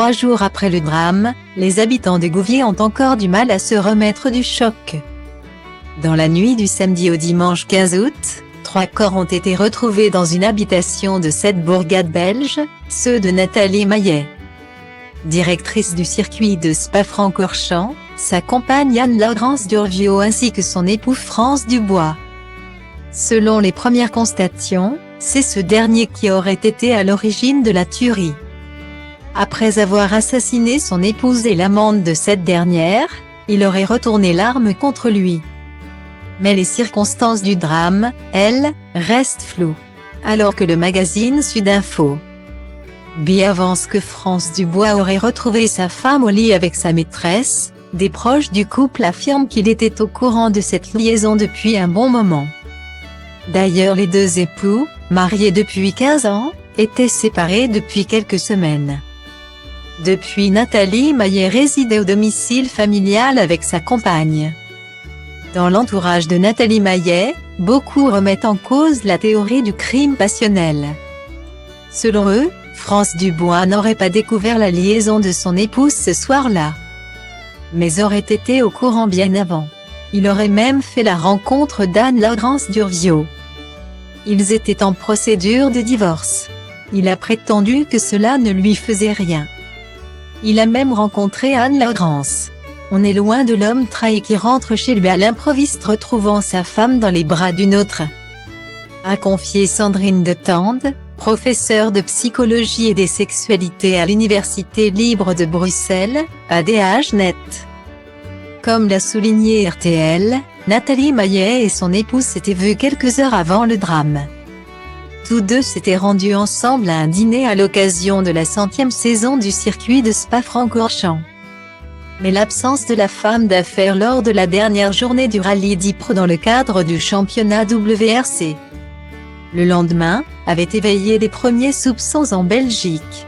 3 jours après le drame, les habitants de Gouviers ont encore du mal à se remettre du choc. Dans la nuit du samedi au dimanche 15 août, 3 corps ont été retrouvés dans une habitation de cette bourgade belge, ceux de Nathalie Maillet, directrice du circuit de Spa-Francorchamps, sa compagne Anne-Laurence Durvio ainsi que son époux France Dubois. Selon les premières constatations, c'est ce dernier qui aurait été à l'origine de la tuerie. Après avoir assassiné son épouse et l'amante de cette dernière, il aurait retourné l'arme contre lui. Mais les circonstances du drame, elles, restent floues. Alors que le magazine Sudinfo avance que France Dubois aurait retrouvé sa femme au lit avec sa maîtresse, des proches du couple affirment qu'il était au courant de cette liaison depuis un bon moment. D'ailleurs les deux époux, mariés depuis 15 ans, étaient séparés depuis quelques semaines. Depuis, Nathalie Maillet résidait au domicile familial avec sa compagne. Dans l'entourage de Nathalie Maillet, beaucoup remettent en cause la théorie du crime passionnel. Selon eux, France Dubois n'aurait pas découvert la liaison de son épouse ce soir-là, mais aurait été au courant bien avant. Il aurait même fait la rencontre d'Anne-Laurence Durvio. Ils étaient en procédure de divorce. Il a prétendu que cela ne lui faisait rien. Il a même rencontré Anne-Laurence. On est loin de l'homme trahi qui rentre chez lui à l'improviste retrouvant sa femme dans les bras d'une autre, a confié Sandrine de Tende, professeure de psychologie et des sexualités à l'Université libre de Bruxelles, ADH-net. Comme l'a souligné RTL, Nathalie Maillet et son épouse s'étaient vus quelques heures avant le drame. Tous deux s'étaient rendus ensemble à un dîner à l'occasion de la 100e saison du circuit de Spa-Francorchamps. Mais l'absence de la femme d'affaires lors de la dernière journée du rallye d'Ypres dans le cadre du championnat WRC, le lendemain, avait éveillé les premiers soupçons en Belgique.